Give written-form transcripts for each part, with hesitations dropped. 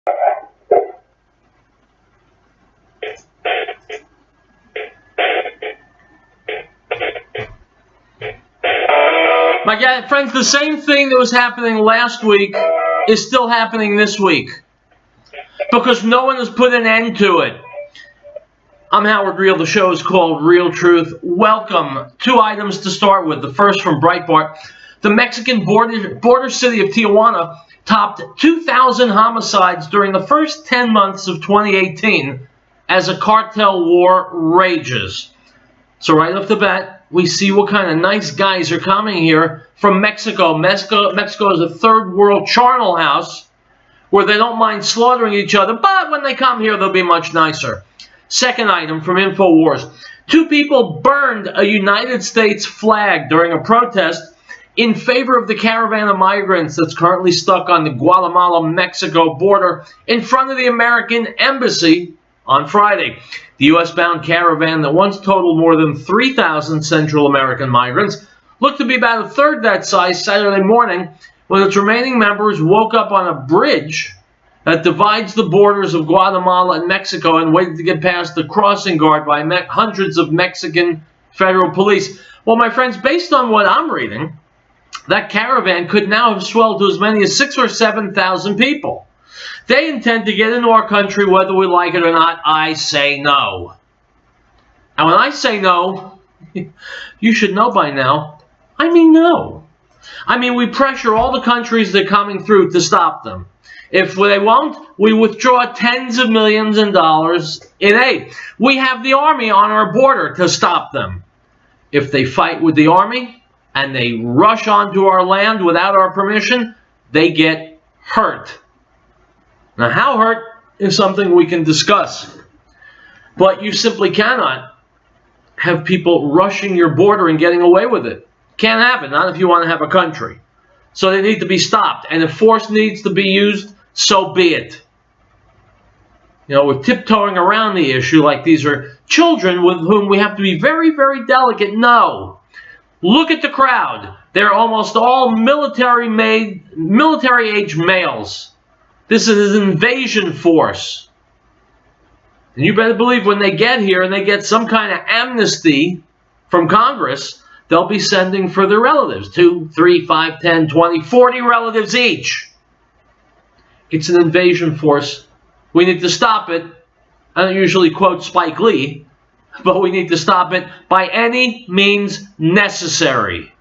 My friends, the same thing that was happening last week is still happening this week because no one has put an end to it. I'm Howard Riell. The show is called Riell Truth. Welcome. Two items to start with. The first from Breitbart. The Mexican border city of Tijuana topped 2,000 homicides during the first 10 months of 2018 as a cartel war rages. So right off the bat, we see what kind of nice guys are coming here from Mexico. Mexico is a third world charnel house where they don't mind slaughtering each other, but when they come here, they'll be much nicer. Second item from InfoWars. 2 people burned a United States flag during a protest in favor of the caravan of migrants that's currently stuck on the Guatemala-Mexico border in front of the American embassy on Friday. The U.S.-bound caravan that once totaled more than 3,000 Central American migrants looked to be about a third that size Saturday morning when its remaining members woke up on a bridge that divides the borders of Guatemala and Mexico and waited to get past the crossing guard by hundreds of Mexican federal police. Well, my friends, based on what I'm reading, that caravan could now have swelled to as many as 6,000 or 7,000 people. They intend to get into our country whether we like it or not. I say no. And when I say no, you should know by now, I mean no. I mean, we pressure all the countries that are coming through to stop them. If they won't, we withdraw tens of millions of dollars in aid. We have the army on our border to stop them. If they fight with the army and they rush onto our land without our permission, they get hurt. Now, how hurt is something we can discuss, but you simply cannot have people rushing your border and getting away with it. Can't happen, not if you want to have a country. So they need to be stopped, and if force needs to be used, so be it. You know, we're tiptoeing around the issue like these are children with whom we have to be very, very delicate. No. Look at the crowd. They're almost all military-age males. This is an invasion force. And you better believe when they get here and they get some kind of amnesty from Congress, they'll be sending for their relatives. 2, 3, 5, 10, 20, 40 relatives each. It's an invasion force. We need to stop it. I don't usually quote Spike Lee, but we need to stop it by any means necessary.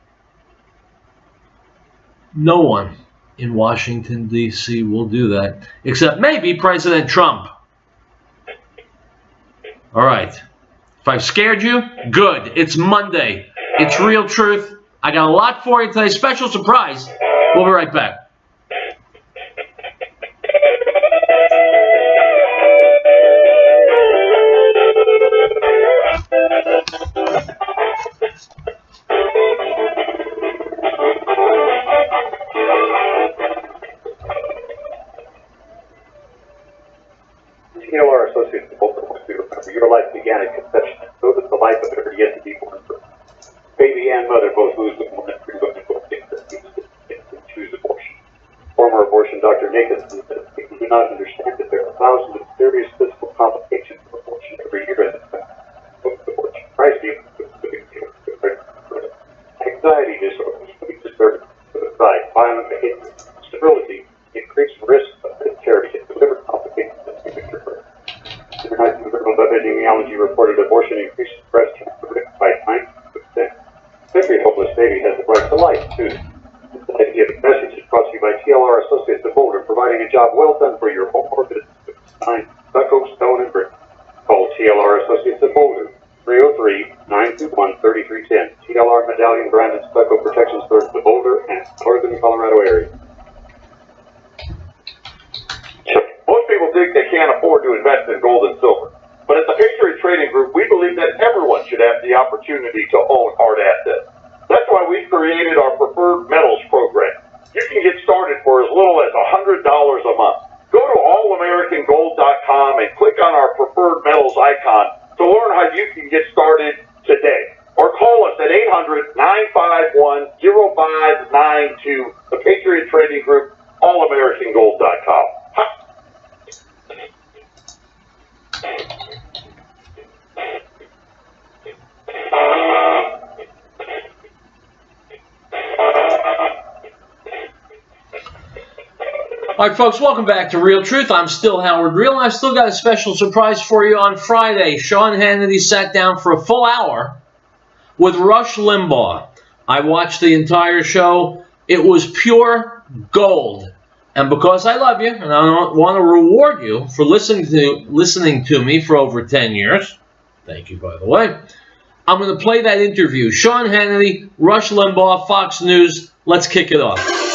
No one in Washington, D.C. will do that, except maybe President Trump. All right. If I've scared you, good. It's Monday. It's Riell Truth. I got a lot for you today. Special surprise. We'll be right back. TLR Associates both want to remember your life began at conception, so does the life of every yet to be born person. Baby and mother both lose the woman and women both think that they choose abortion. Former abortion Dr. Nathan said people do not understand that there are thousands of serious physical complications of abortion every year in this country. Post-abortion crises, anxiety disorders, sleep disturbance, suicide, violent behavior, sterility, increased risk of hereditary and liver complications and premature birth. International Journal of Epidemiology reported abortion increases breast cancer risk by 90%. Every hopeless baby has the right to life, too. This scientific message is brought to you by TLR Associates of Boulder, providing a job well done for your home or business with sign, stucco, stone, and brick. Call TLR Associates of Boulder, 303-921-3310. TLR Medallion branded stucco protection serves the Boulder and northern Colorado area. Most people think they can't afford to invest in gold and silver. But at the Patriot Trading Group, we believe that everyone should have the opportunity to own hard assets. That's why we've created our Preferred Metals program. You can get started for as little as $100 a month. Go to allamericangold.com and click on our Preferred Metals icon to learn how you can get started today. Or call us at 800-951-0592, the Patriot Trading Group, allamericangold.com. All right, folks, welcome back to Riell Truth. I'm still Howard Riell, and I've still got a special surprise for you on Friday. Sean Hannity sat down for a full hour with Rush Limbaugh. I watched the entire show. It was pure gold. And because I love you, and I want to reward you for listening to me for over 10 years, thank you, by the way, I'm going to play that interview. Sean Hannity, Rush Limbaugh, Fox News. Let's kick it off.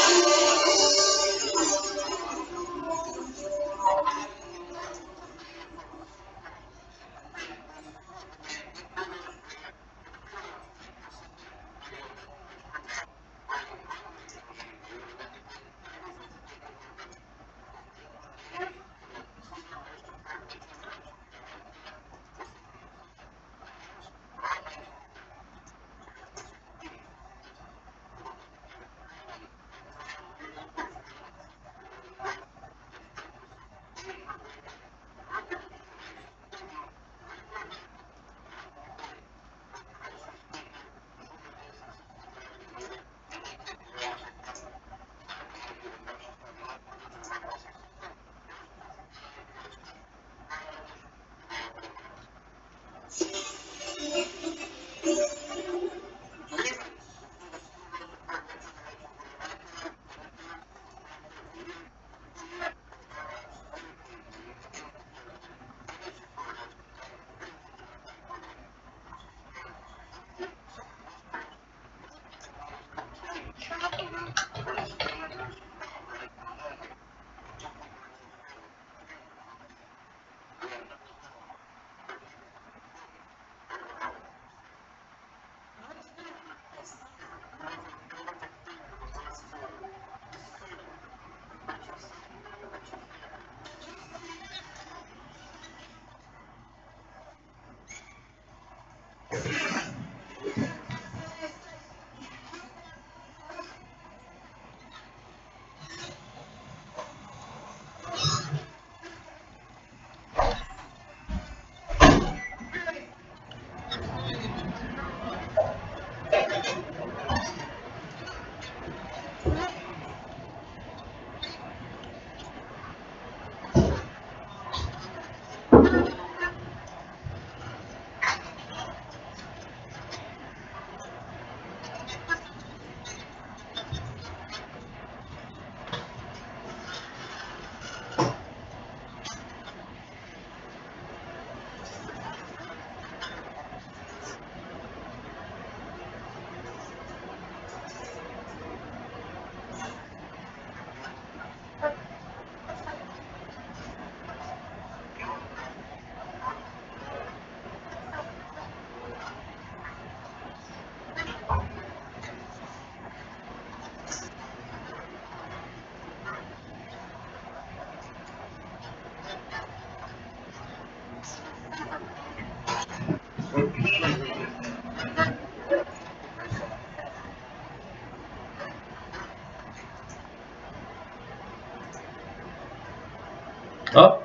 Oh,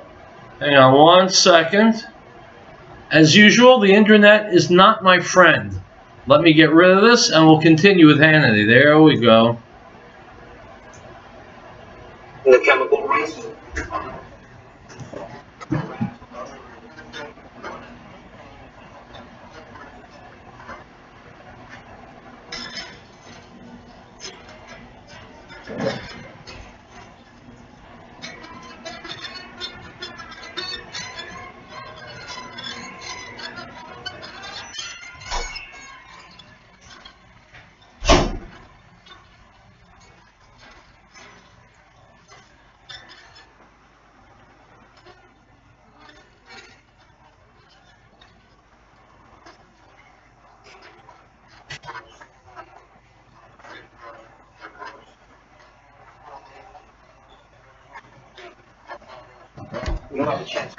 hang on 1 second. As usual, the internet is not my friend. Let me get rid of this, and we'll continue with Hannity. There we go. The chemical reason. You don't have a chance.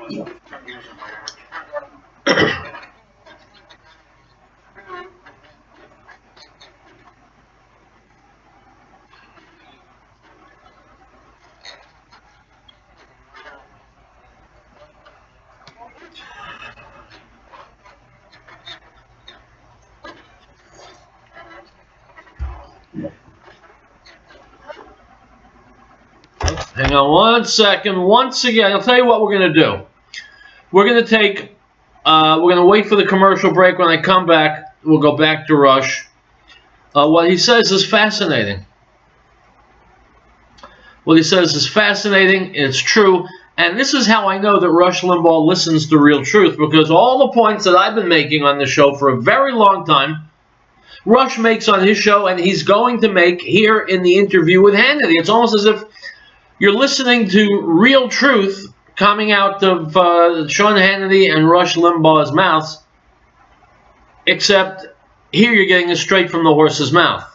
Hang on one second. Once again, I'll tell you what we're going to do. We're going to take, we're going to wait for the commercial break. When I come back, we'll go back to Rush. What he says is fascinating. What he says is fascinating. It's true. And this is how I know that Rush Limbaugh listens to Riell Truth, because all the points that I've been making on the show for a very long time, Rush makes on his show, and he's going to make here in the interview with Hannity. It's almost as if you're listening to Riell Truth coming out of Sean Hannity and Rush Limbaugh's mouths, except here you're getting it straight from the horse's mouth.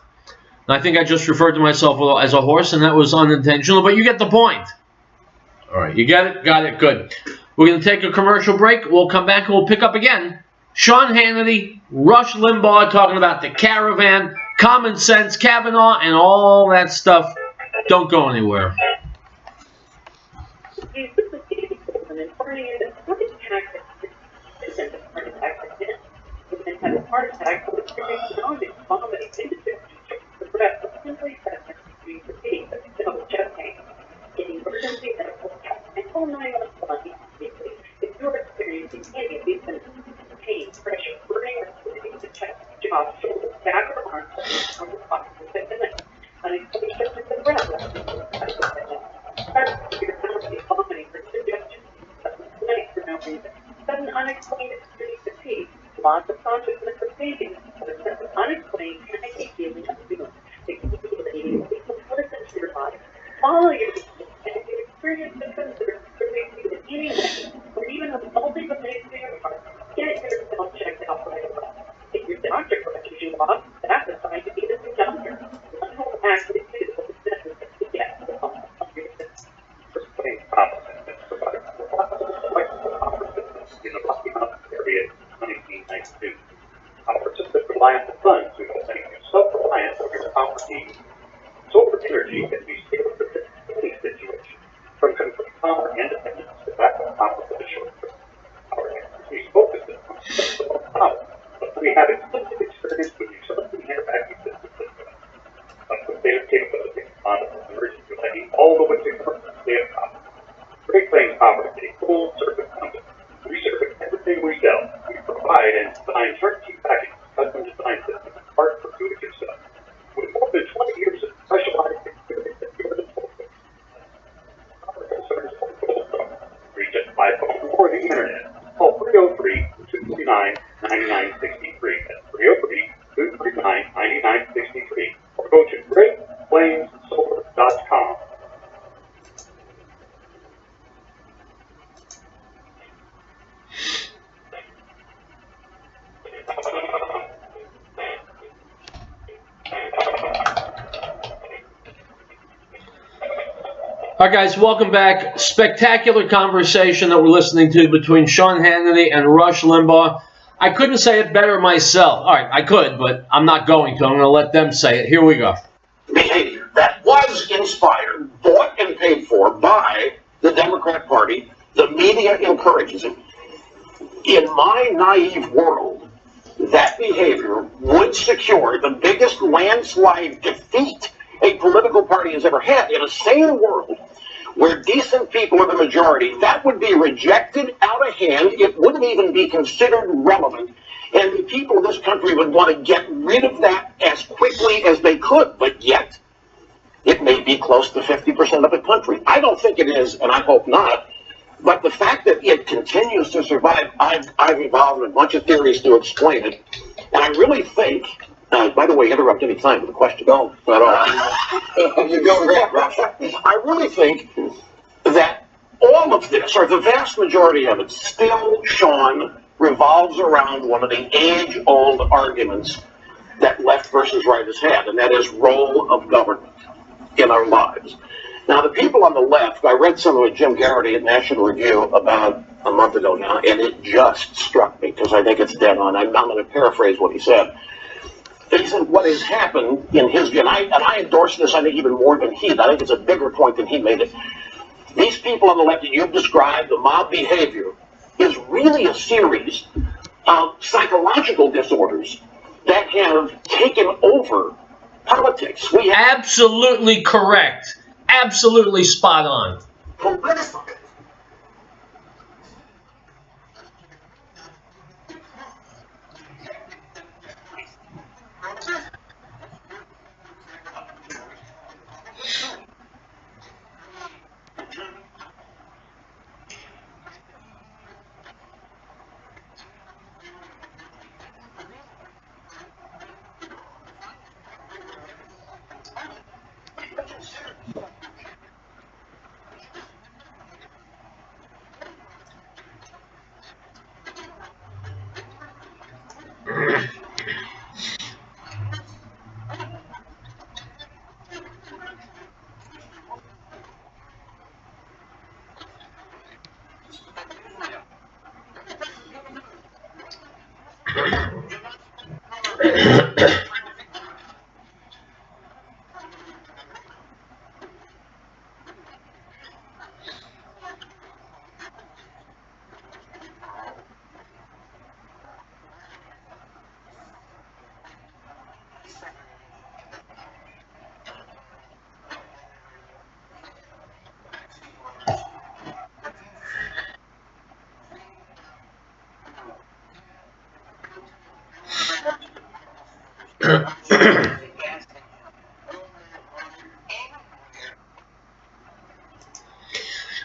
And I think I just referred to myself as a horse, and that was unintentional, but you get the point. All right, you get it? Got it. Good. We're going to take a commercial break. We'll come back and we'll pick up again. Sean Hannity, Rush Limbaugh talking about the caravan, common sense, Kavanaugh, and all that stuff. Don't go anywhere. Lots of consciousness of thinking, unexplained, panicky feelings of feeling. Listen to your body. Follow your and if you experience symptoms that are related in any way, or even resulting from things in your heart, get yourself checked out right away. If your doctor corrects you off, that's a sign to be the doctor. One whole active physical necessary to get the help of your system. In the Rocky Mountain area in 1992. Our system reliant on funds we don't make you self-reliant on your property. Solar energy can be scaled for any situation, from complete power independence to backup power for the short term. Our expertise focuses on power, but we have extensive experience with utility and backup systems. With data capability on emergency lighting all the way to current state of power. Great Plains Power is a full service company. We service everything we sell. We provide and design turnkey packages, custom design systems, and parts for do it yourself. With more than 20 years of specialized experience at your disposal. Our concerns for Goldstone. Reach us by phone or the internet. Call 303-239-9963. That's 303-239-9963. Or go to GreatPlainsSolar.com. All right, guys, welcome back. Spectacular conversation that we're listening to between Sean Hannity and Rush Limbaugh. I couldn't say it better myself. All right, I could, but I'm not going to. I'm going to let them say it. Here we go. Behavior that was inspired, bought and paid for by the Democrat Party. The media encourages it. In my naive world, that behavior would secure the biggest landslide defeat a political party has ever had. In a sane world where decent people are the majority, that would be rejected out of hand. It wouldn't even be considered relevant. And the people of this country would want to get rid of that as quickly as they could. But yet, it may be close to 50% of the country. I don't think it is, and I hope not. But the fact that it continues to survive, I've evolved a bunch of theories to explain it. And I really think, by the way, interrupt any time with a question. Don't at all. You're going great, Rush. I really think that all of this, or the vast majority of it, still, Sean, revolves around one of the age-old arguments that left versus right has had, and that is role of government in our lives. Now, the people on the left, I read some of Jim Garrity at National Review about a month ago now, and it just struck me because I think it's dead on. I'm going to paraphrase what he said. He said what has happened in his view, and I endorse this, I think, even more than he did. I think it's a bigger point than he made it. These people on the left that you've described, the mob behavior, is really a series of psychological disorders that have taken over politics. We have Absolutely correct. Absolutely spot on. political.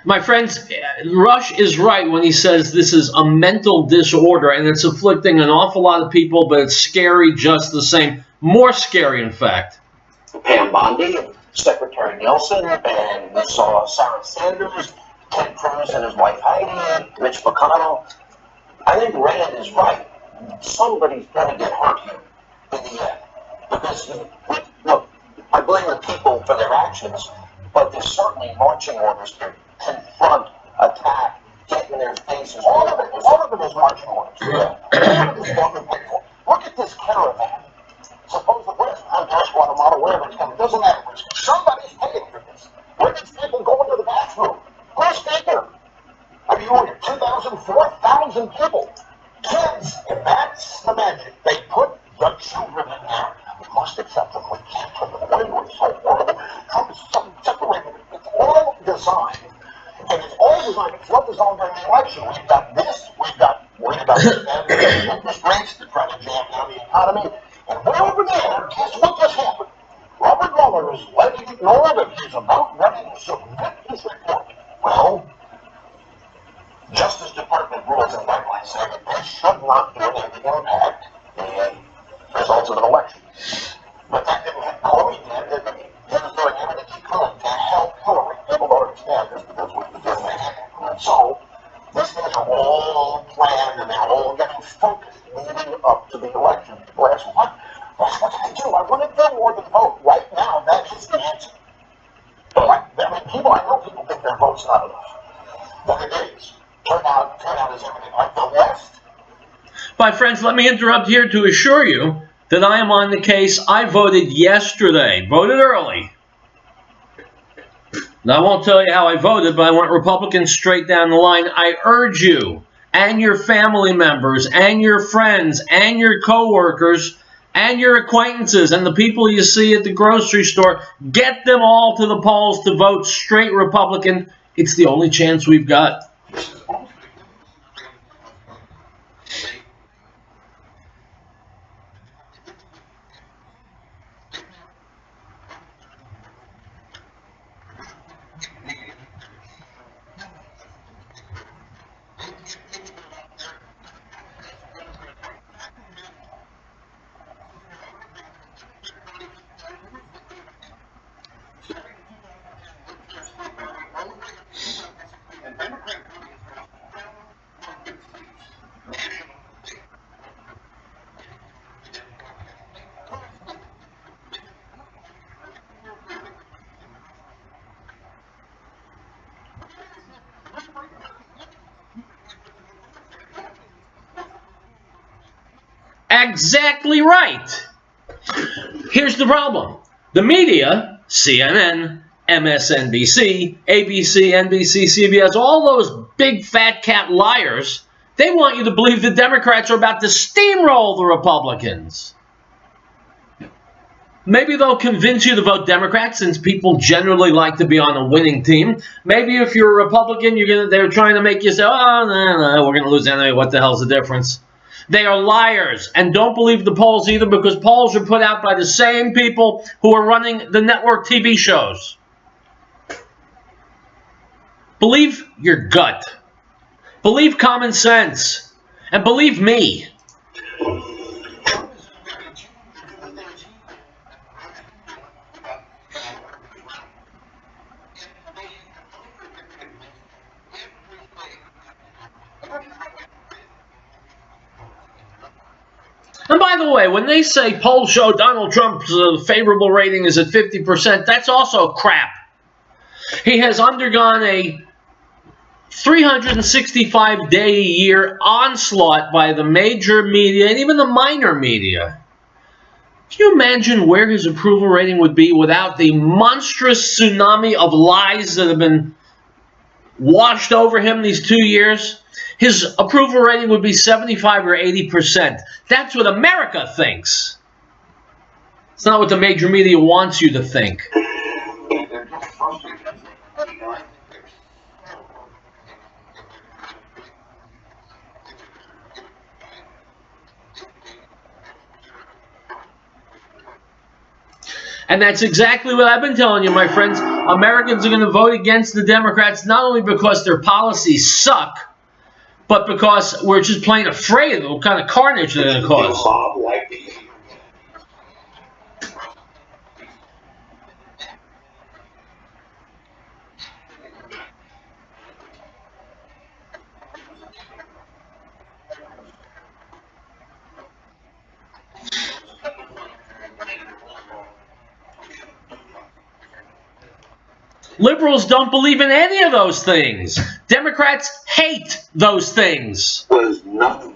My friends, Rush is right when he says this is a mental disorder and it's afflicting an awful lot of people, but it's scary just the same. More scary, in fact. Pam Bondi, Secretary Nielsen, and we saw Sarah Sanders, Ted Cruz and his wife Heidi, Mitch McConnell. I think Rand is right. Somebody's going to get hurt here in the end. Because, look, I blame the people for their actions, but there's certainly marching orders to confront, attack, get in their faces. All of it is marching orders. All of it is government paid for. Look at this caravan. Suppose the West, Honduras, Guatemala, wherever it's coming, doesn't matter. Somebody's paying for this. Where are these people going to the bathroom? Who's speaker? I mean, you 2,000, 4,000 people. Kids, and that's the magic. They put the children in there. We must accept them. We can't put them away. We're so horrible. Trump is so separated. It's all designed. And it's all designed. It's what was on during the election. We've got this. We've got worried about the interest rates to try to jam down the economy. And way over there, guess what just happened? Robert Mueller is letting it know that he's about ready to submit his report. Well, Justice Department rules and guidelines say that they should not do anything to impact the results of an election. But that didn't happen. Corey did. He was doing everything he could to help Hillary. People don't understand this because what he did that. So, these things are all planned and they're all getting focused leading up to the election. People ask, what can I do? I want to do more than vote. Right now, that is the answer. But I know people think their vote's not enough. But it is. Turnout is everything. Like the West. My friends, let me interrupt here to assure you that I am on the case. I voted yesterday. Voted early. Now, I won't tell you how I voted, but I went Republican straight down the line. I urge you and your family members and your friends and your coworkers and your acquaintances and the people you see at the grocery store, get them all to the polls to vote straight Republican. It's the only chance we've got. And Democrat exactly right. Here's the problem. The media, CNN, MSNBC, ABC, NBC, CBS, all those big fat cat liars, they want you to believe the Democrats are about to steamroll the Republicans. Maybe they'll convince you to vote Democrat, since people generally like to be on a winning team. Maybe if you're a Republican, they're trying to make you say, oh, no, we're going to lose anyway. What the hell's the difference? They are liars. And don't believe the polls either, because polls are put out by the same people who are running the network TV shows. Believe your gut. Believe common sense. And believe me. And by the way, when they say polls show Donald Trump's favorable rating is at 50%, that's also crap. He has undergone a 365-day-a-year onslaught by the major media and even the minor media. Can you imagine where his approval rating would be without the monstrous tsunami of lies that have been washed over him these 2 years? His approval rating would be 75 or 80%. That's what America thinks. It's not what the major media wants you to think. And that's exactly what I've been telling you, my friends. Americans are going to vote against the Democrats not only because their policies suck, but because we're just plain afraid of what kind of carnage they're going to cause. Liberals don't believe in any of those things. Democrats hate those things. Was nothing.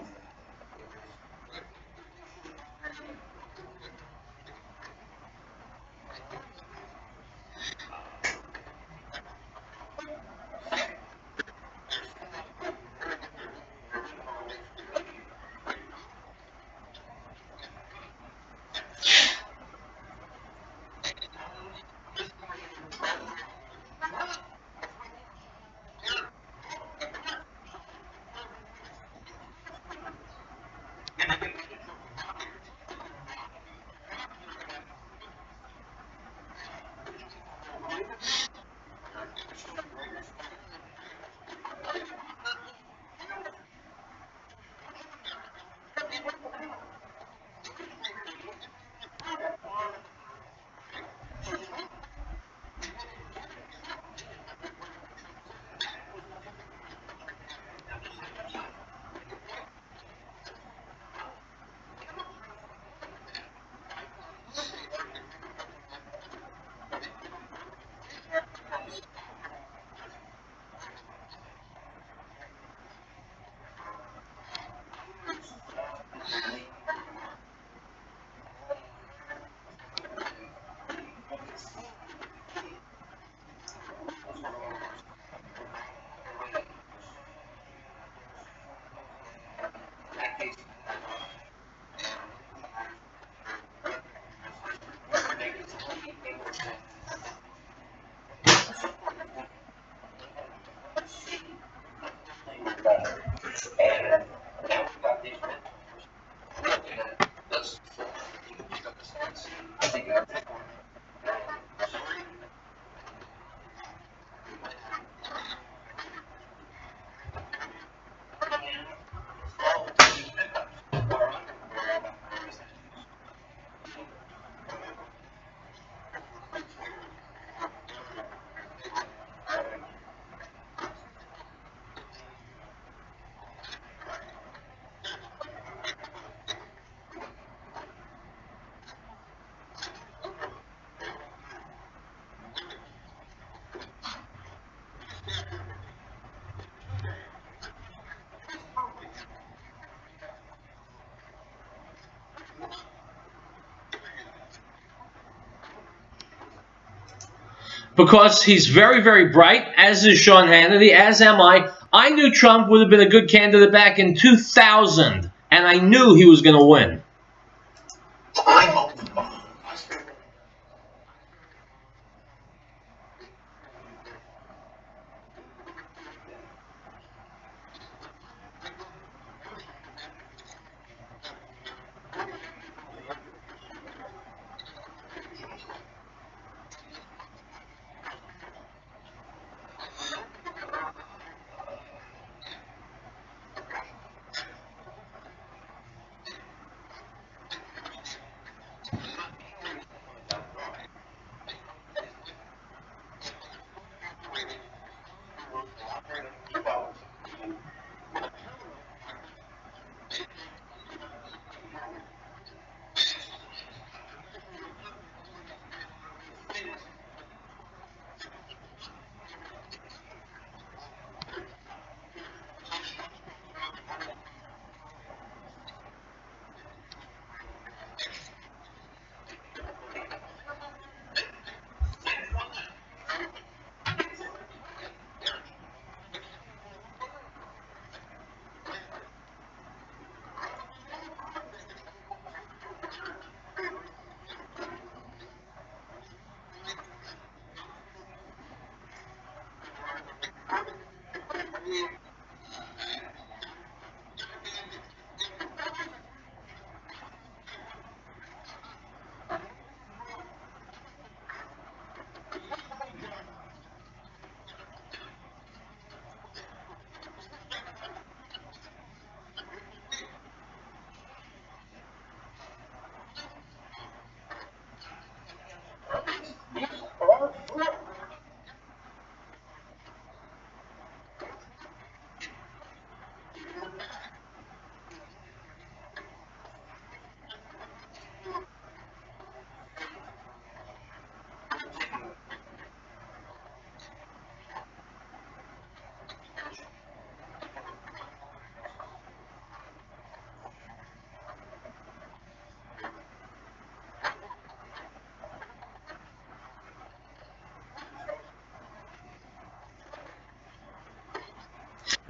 because he's very, very bright, as is Sean Hannity, as am I. I knew Trump would have been a good candidate back in 2000, and I knew he was going to win.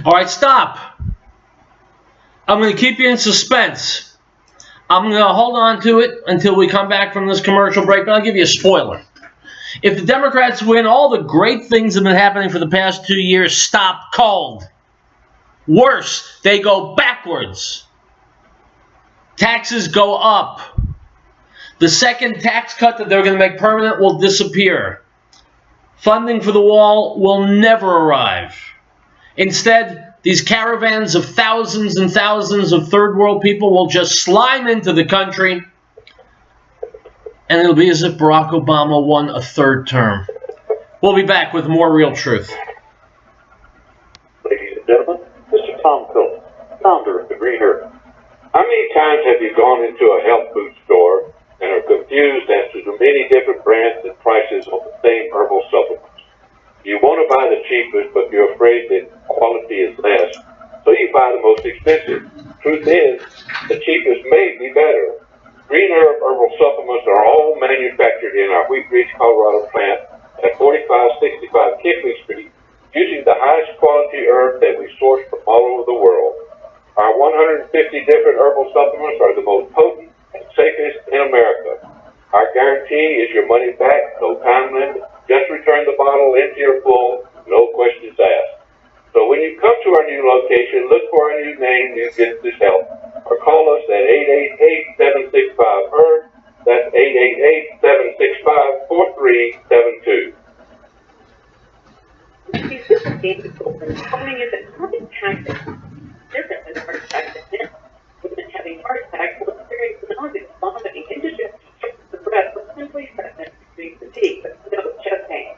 All right, stop. I'm going to keep you in suspense. I'm going to hold on to it until we come back from this commercial break, but I'll give you a spoiler. If the Democrats win, all the great things that have been happening for the past 2 years stop cold. Worse, they go backwards. Taxes go up. The second tax cut that they're going to make permanent will disappear. Funding for the wall will never arrive. Instead, these caravans of thousands and thousands of third world people will just slime into the country, and it'll be as if Barack Obama won a third term. We'll be back with more Real Truth. Ladies and gentlemen, Mr. Tom Phillips, founder of the Green Earth. How many times have you gone into a health food store and are confused as to the many different brands and prices of the same herbal supplements? You want to buy the cheapest, but you're afraid that quality is less, so you buy the most expensive. Truth is, the cheapest may be better. Green Herb herbal supplements are all manufactured in our Wheat Ridge, Colorado plant at 4565 Kipling Street, using the highest quality herb that we source from all over the world. Our 150 different herbal supplements are the most potent and safest in America. Our guarantee is your money back, no time limit. Just return the bottle empty or full, no questions asked. So when you come to our new location, look for our new name, New Business Health, or call us at 888-765-HERB. That's 888-765-4372. These different games telling you that having taxes different than heart attacks and death. Women having heart attacks will experience nausea, vomiting, indigestion, shortness of breath, or simply sadness, extreme fatigue, but no chest pain.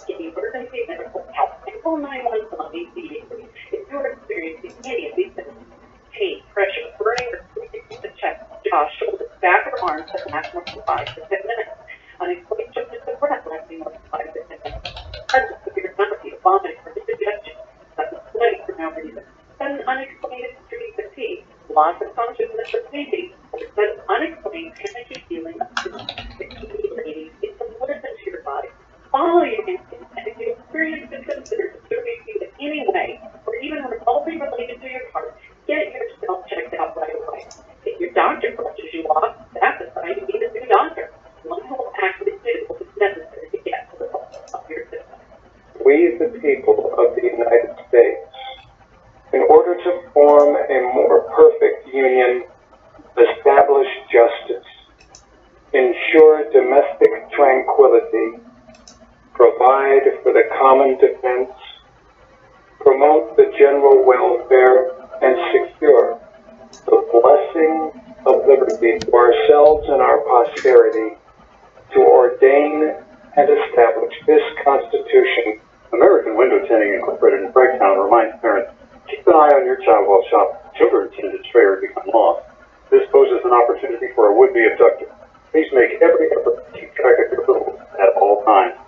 Get emergency medical help and call 911 immediately if you're experiencing any of these symptoms. Pain, pressure, burning, or squeezing in the chest, jaw, shoulders, back, or arms that last more than 5 to 10 minutes. Unexplained shortness of breath lasting more than 5 to 10 minutes. Sudden severe nausea, vomiting, or indigestion. Sudden sweating for no reason. Sudden unexplained extreme fatigue. Loss of consciousness or fainting. Or sudden unexplained panicky feeling of fatigue. It's important to your body. Follow your promote the general welfare, and secure the blessing of liberty to ourselves and our posterity, to ordain and establish this Constitution. American Window Tinting Incorporated in Fragtown reminds parents, keep an eye on your child while shopping. Children tend to stray or become lost. This poses an opportunity for a would-be abductor. Please make every effort to keep track of your little ones at all times.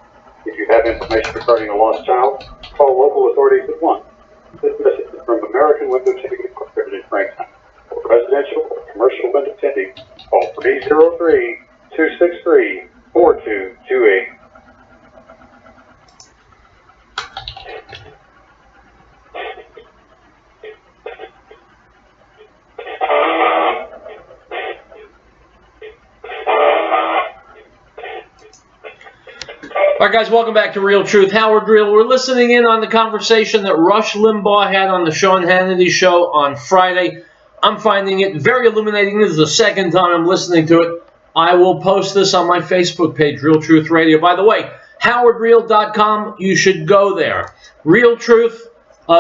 If you have information regarding a lost child, call local authorities at once. This message is from American Window Tinting Incorporated in Franktown. For residential or commercial window tinting, call 303-263-4228. All right, guys, welcome back to Riell Truth. Howard Riell. We're listening in on the conversation that Rush Limbaugh had on the Sean Hannity show on Friday. I'm finding it very illuminating. This is the second time I'm listening to it. I will post this on my Facebook page, Riell Truth Radio. By the way, howardriell.com, you should go there. Riell Truth,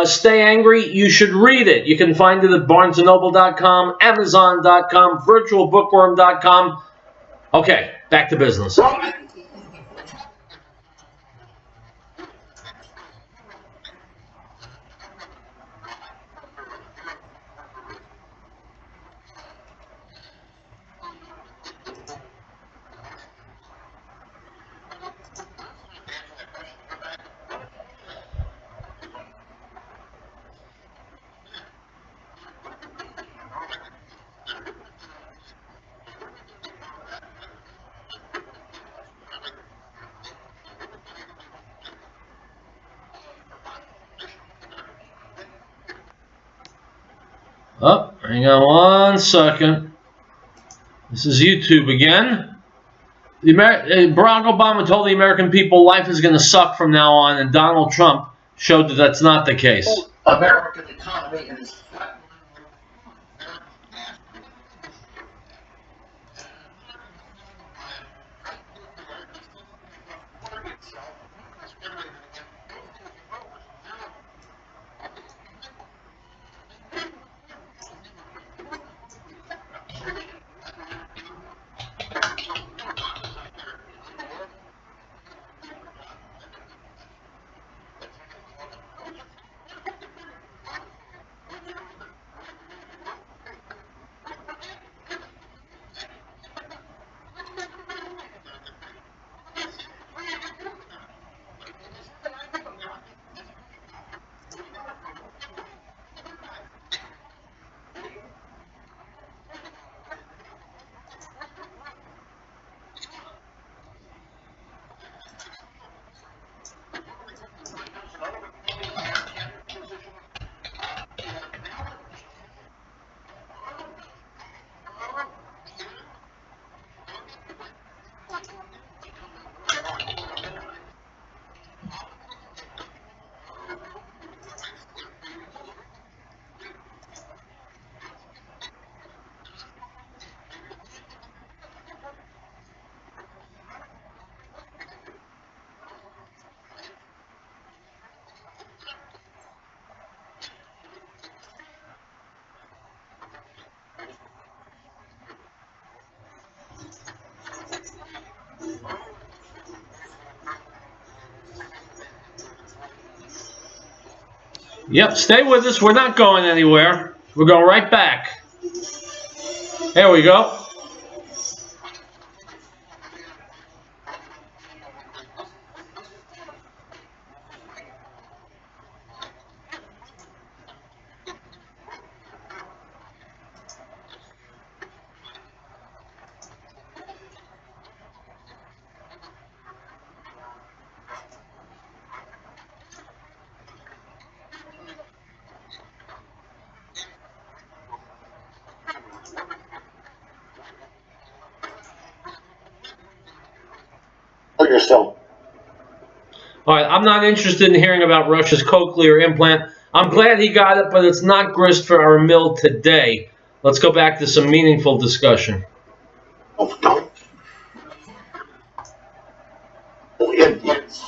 Stay Angry, you should read it. You can find it at barnesandnoble.com, amazon.com, virtualbookworm.com. Okay, back to business. Oh, hang on one second. This is YouTube again. Barack Obama told the American people life is going to suck from now on, and Donald Trump showed that that's not the case. American economy is flat. Yep, stay with us. We're not going anywhere. We're going right back. There we go. Yourself. All right, I'm not interested in hearing about Rush's cochlear implant. I'm glad he got it, but it's not grist for our mill today. Let's go back to some meaningful discussion. Oh, no. It's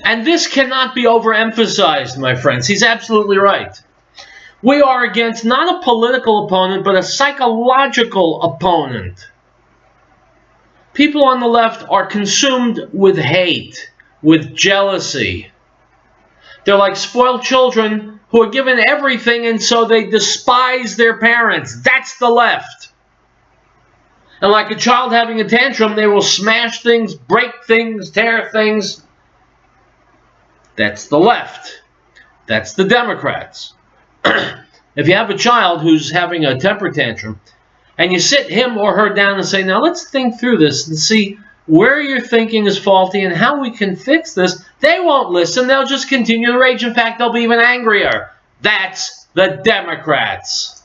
And this cannot be overemphasized, my friends. He's absolutely right. We are against not a political opponent, but a psychological opponent. People on the left are consumed with hate, with jealousy. They're like spoiled children who are given everything, and so they despise their parents. That's the left. And like a child having a tantrum, they will smash things, break things, tear things. That's the left. That's the Democrats. If you have a child who's having a temper tantrum, and you sit him or her down and say, now let's think through this and see where your thinking is faulty and how we can fix this, they won't listen. They'll just continue to rage. In fact, they'll be even angrier. That's the Democrats.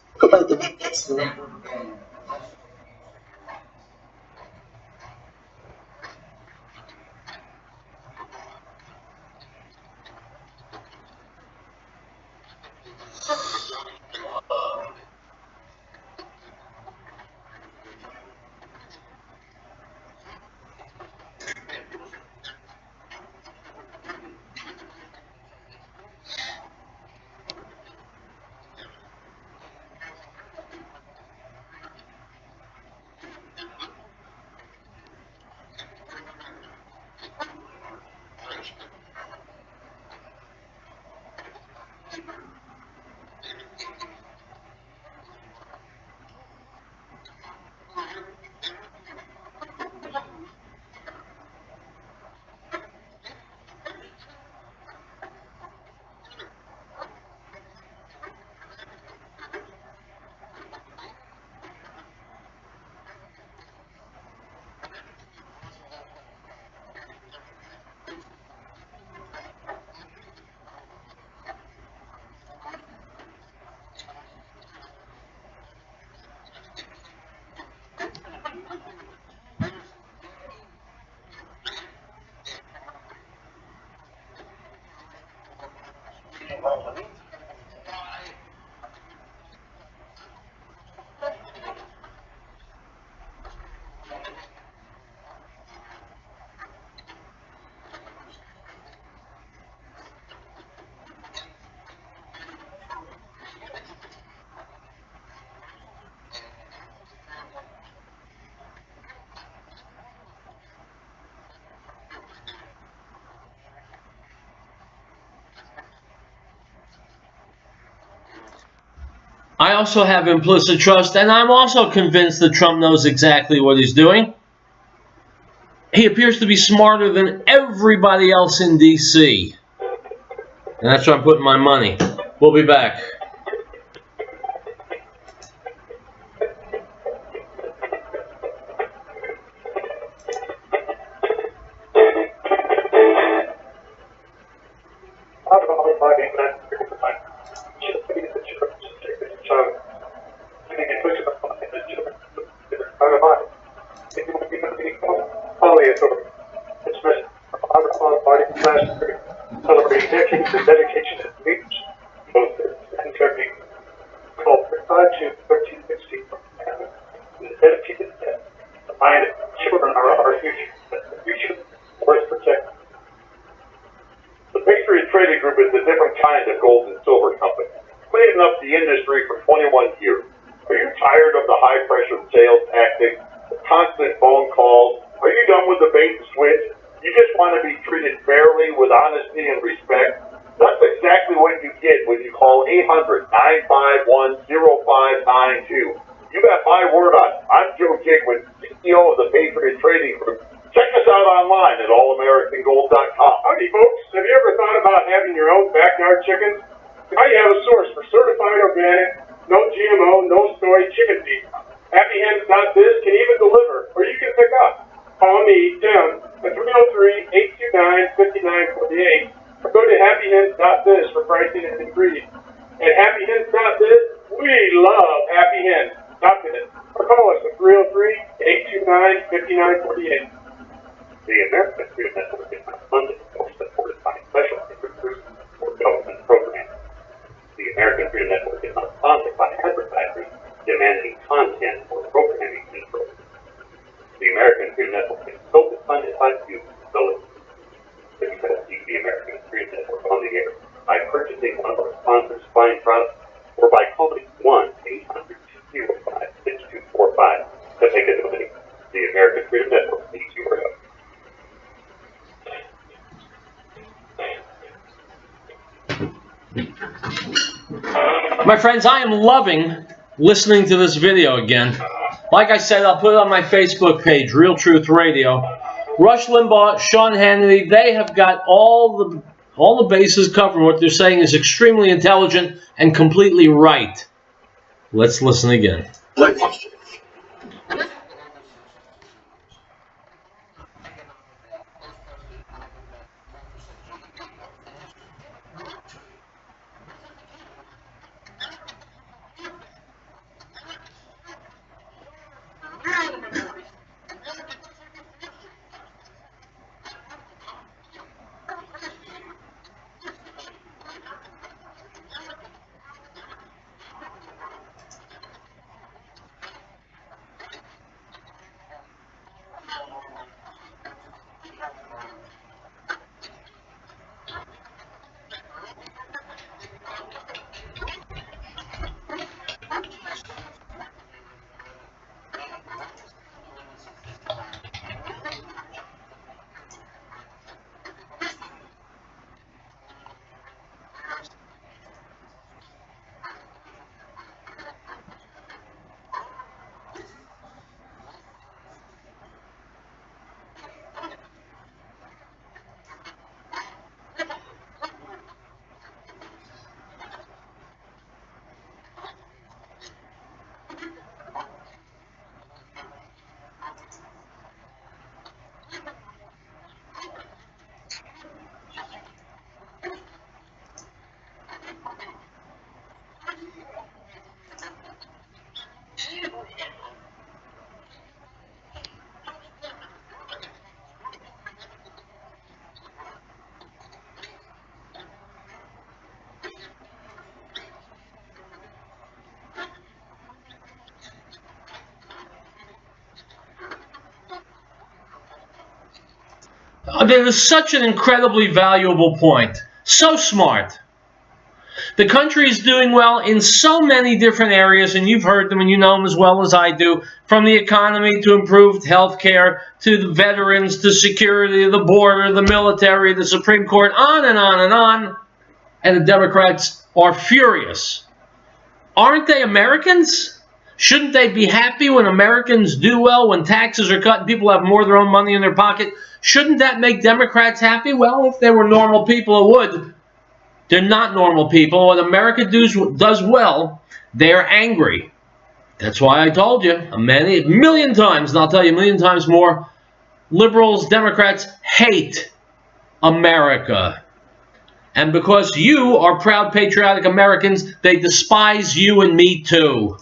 I also have implicit trust, and I'm also convinced that Trump knows exactly what he's doing. He appears to be smarter than everybody else in D.C. And that's where I'm putting my money. We'll be back. Celebrating decades of dedication and leaders, both and turning called 5 to 1360. The dedicated death. The mind of children are our future. The future worth protecting. The Patriot Trading Group is a different kind of gold and silver company, cleaning up the industry for 21 years. Are you tired of the high-pressure sales tactics, the constant phone calls? Are you done with the bait and switch? You just want to be treated fairly with honesty and respect? That's exactly what you get when you call 800-951-0592. You got my word on it. I'm Joe Jigwin, CEO of the Patriot Trading Group. Check us out online at allamericangold.com. Howdy, folks. Have you ever thought about having your own backyard chickens? Now you have a source for certified organic, no GMO, no soy chicken feed. HappyHens.biz can even deliver, or you can pick up. Call me, Tim, at 303-829-5948, or go to HappyHens.biz for pricing and ingredients. At HappyHens.biz, we love Happy Hens. .biz. Or call us at 303-829-5948. The American Freedom Network is not funded or supported by special interest groups or government programs. The American Freedom Network is not sponsored by advertisers demanding content or programming control. The American Freedom Network is solely funded by you, so it's because you, the American My friends, I am loving listening to this video again. Like I said, I'll put it on my Facebook page, Riell Truth Radio. Rush Limbaugh, Sean Hannity, they have got all the bases covered. What they're saying is extremely intelligent and completely right. Let's listen again. That is such an incredibly valuable point. So smart. The country is doing well in so many different areas, and you've heard them and you know them as well as I do, from the economy to improved health care, to the veterans, to security, the border, the military, the Supreme Court, on and on and on. And the Democrats are furious. Aren't they Americans? Shouldn't they be happy when Americans do well, when taxes are cut and people have more of their own money in their pocket? Shouldn't that make Democrats happy? Well, if they were normal people, it would. They're not normal people. When America does well, they're angry. That's why I told you a million times, and I'll tell you a million times more, liberals, Democrats hate America. And because you are proud, patriotic Americans, they despise you and me too.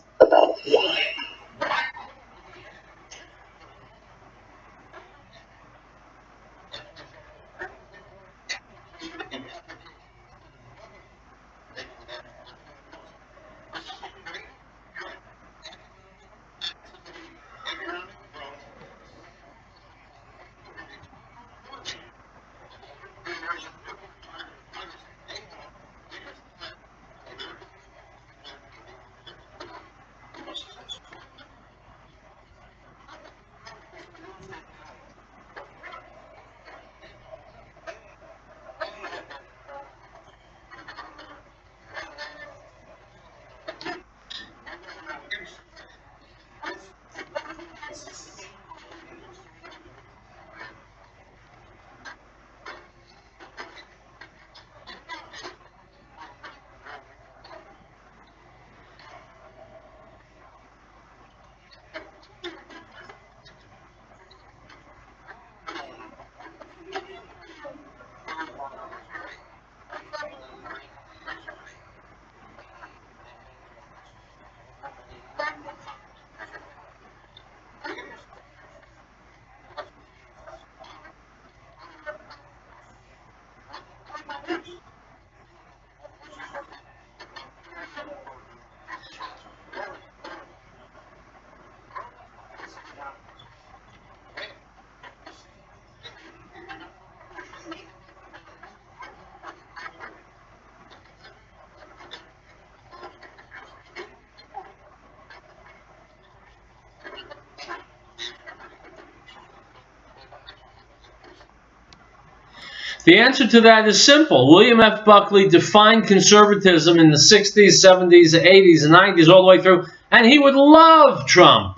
The answer to that is simple. William F. Buckley defined conservatism in the 60s, 70s, 80s, and 90s all the way through, and he would love Trump.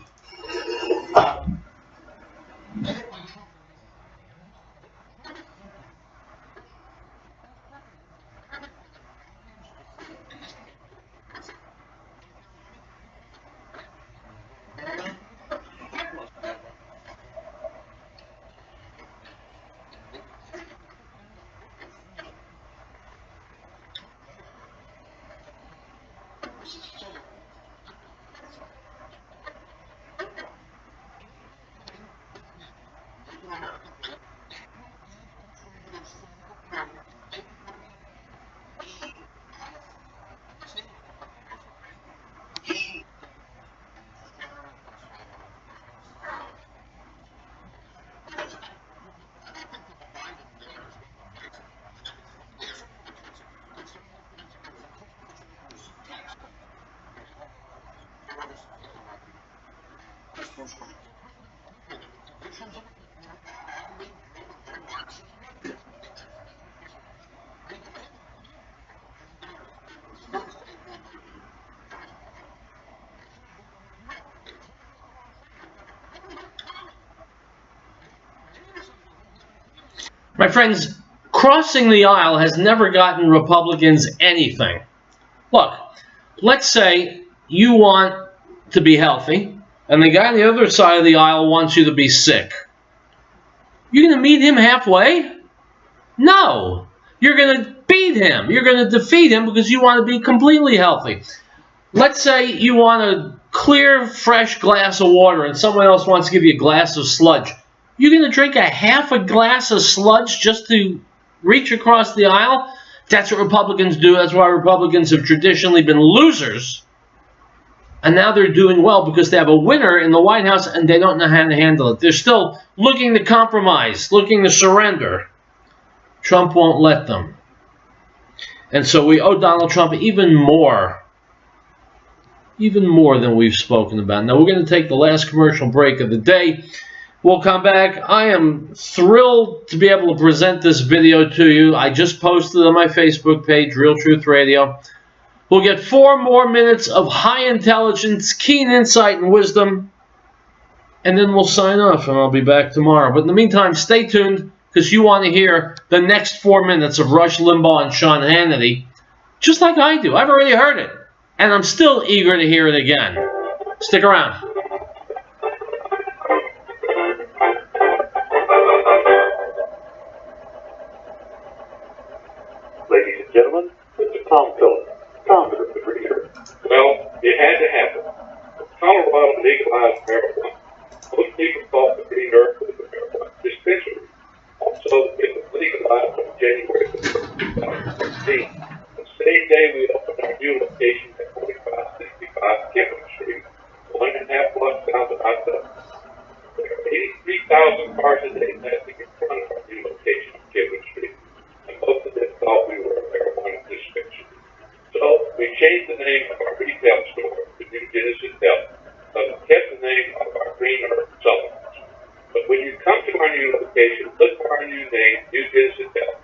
My friends, crossing the aisle has never gotten Republicans anything. Look, let's say you want to be healthy, and the guy on the other side of the aisle wants you to be sick. You're going to meet him halfway? No. You're going to beat him. You're going to defeat him because you want to be completely healthy. Let's say you want a clear, fresh glass of water, and someone else wants to give you a glass of sludge. You're going to drink a half a glass of sludge just to reach across the aisle? That's what Republicans do. That's why Republicans have traditionally been losers. And now they're doing well because they have a winner in the White House and they don't know how to handle it. They're still looking to compromise, looking to surrender. Trump won't let them. And so we owe Donald Trump even more than we've spoken about. Now we're going to take the last commercial break of the day. We'll come back. I am thrilled to be able to present this video to you. I just posted it on my Facebook page, Riell Truth Radio. We'll get 4 more minutes of high intelligence, keen insight, and wisdom. And then we'll sign off, and I'll be back tomorrow. But in the meantime, stay tuned, because you want to hear the next 4 minutes of Rush Limbaugh and Sean Hannity, just like I do. I've already heard it, and I'm still eager to hear it again. Stick around. Ladies and gentlemen, Mr. Tom Phillips, founder of the Reader. Well, it had to happen. Colorado legalized marijuana. Most people thought the Green Earth was a marijuana dispensary. Also, it was legalized on January 2016. The same day we opened our new location at 4565 Kevin Street, 1.5 blocks south of I-70. There are 83,000 cars a day passing in front of our new location on Kevin Street, and most of them thought we were a marijuana dispensary. So we changed the name of our retail store to New Genesis Health, but we kept the name of our Green Earth supplements. But when you come to our new location, look for our new name, New Genesis Health,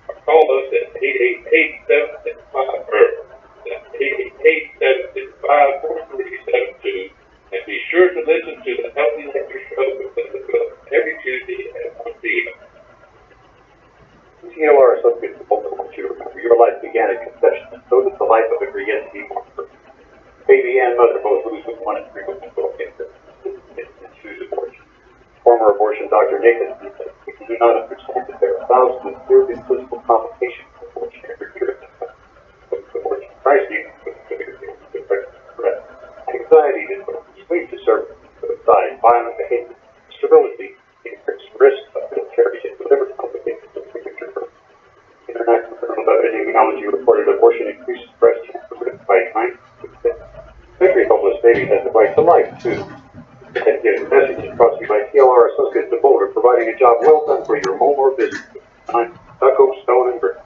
or call us at 888-765-HERB. That's 888-765-4372, and be sure to listen to the Healthy Lecture Show with the Cook every Tuesday at 1 p.m. TLR Associates of Baltimore wants you to remember your life began at conception, and so does the life of every yet to be born person. Baby and mother both lose with 1 in 3 women both cancer and choose abortion. Former abortion doctor Nathan said, "We do not understand that there are thousands of serious physical complications of abortion every year. Abortion crises, depression, stress, anxiety disorder, sleep disturbance, suicide, violent behavior, sterility, increased risk of miscarriage, and liver complications of premature birth. International Journal of Epidemiology reported abortion increases breast cancer risk by 9%. Every helpless baby has the right to life, too." And getting message is brought to you by TLR Associates of Boulder, providing a job well done for your home or business. I'm Stucco, Stone, and Brick.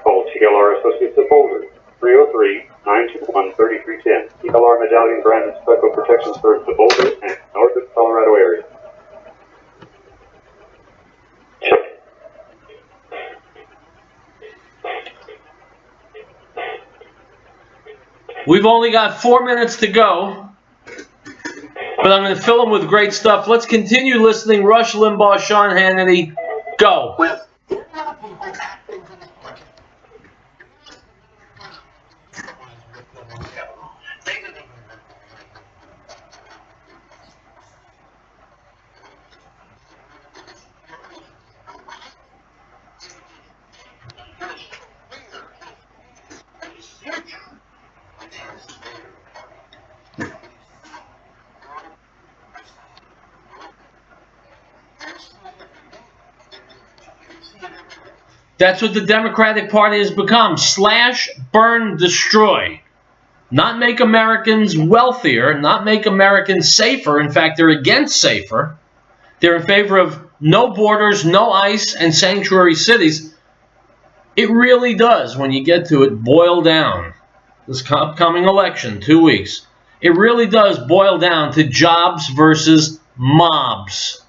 Call TLR Associates of Boulder, 303-921-3310. TLR Medallion branded stucco protection serves the Boulder and northern Colorado area. We've only got 4 minutes to go, but I'm going to fill them with great stuff. Let's continue listening. Rush Limbaugh, Sean Hannity, go. That's what the Democratic Party has become. Slash, burn, destroy. Not make Americans wealthier, not make Americans safer. In fact, they're against safer. They're in favor of no borders, no ICE, and sanctuary cities. It really does, when you get to it, boil down. This upcoming election, 2 weeks. It really does boil down to jobs versus mobs.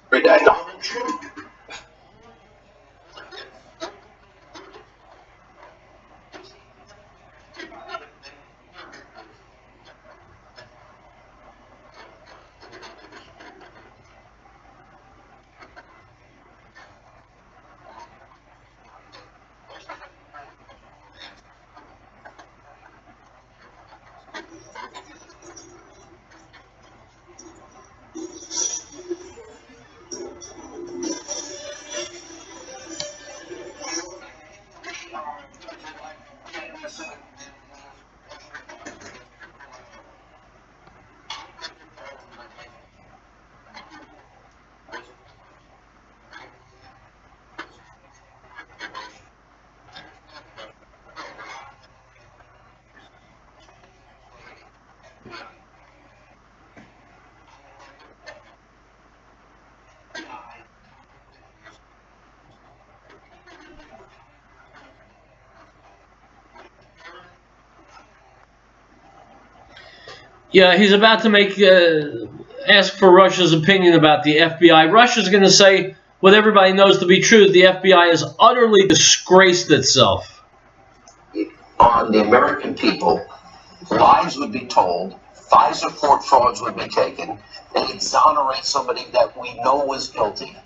Yeah, he's about to ask for Rush's opinion about the FBI. Rush is going to say what everybody knows to be true. The FBI has utterly disgraced itself. On the American people, lies would be told, FISA court frauds would be taken, and exonerate somebody that we know was guilty,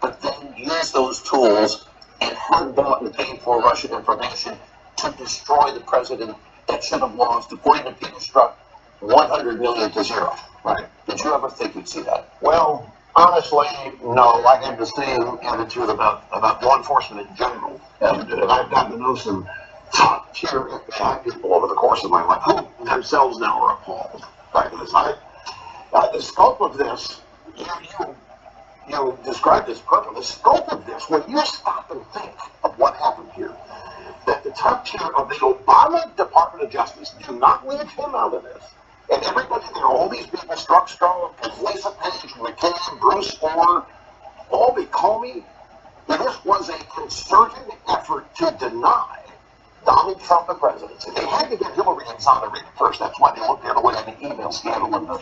but then use those tools and hard-bought and paid for Russian information to destroy the president that should have lost, according to Peter Strzok, 100 million to 0. Right? Did you ever think you'd see that? Well, honestly, no. I have the same attitude about law enforcement in general. And I've gotten to know some top-tier FBI people over the course of my life who themselves now are appalled by this. The scope of this, you described this perfectly. The scope of this, when you stop and think of what happened here, that the top tier of the Obama Department of Justice, do not leave him out of this. And everybody there, all these people, Struck, Lisa Page, McCain, Bruce Orr, all the Comey, this was a concerted effort to deny Donald Trump the presidency. They had to get Hillary exonerated first. That's why they looked at away the email scandal and the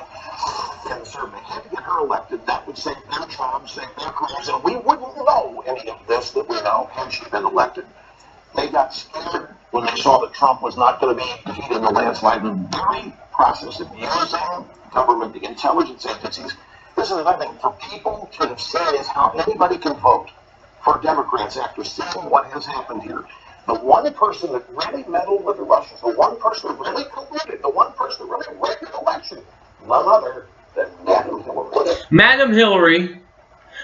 survey. They had to get her elected. That would save their jobs, save their careers, and we wouldn't know any of this that we know had she been elected. They got scared when they saw that Trump was not going to be defeated in the landslide. The very process of using government, the intelligence agencies, this is another thing. For people to have said is how anybody can vote for Democrats after seeing what has happened here. The one person that really meddled with the Russians, the one person that really colluded, the one person that really rigged the election, none other than Madam Hillary. Madam Hillary,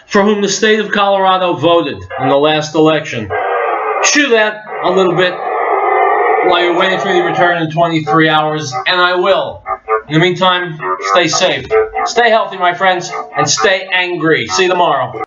for whom the state of Colorado voted in the last election. Chew that a little bit while you're waiting for me to return in 23 hours, and I will. In the meantime, stay safe. Stay healthy, my friends, and stay angry. See you tomorrow.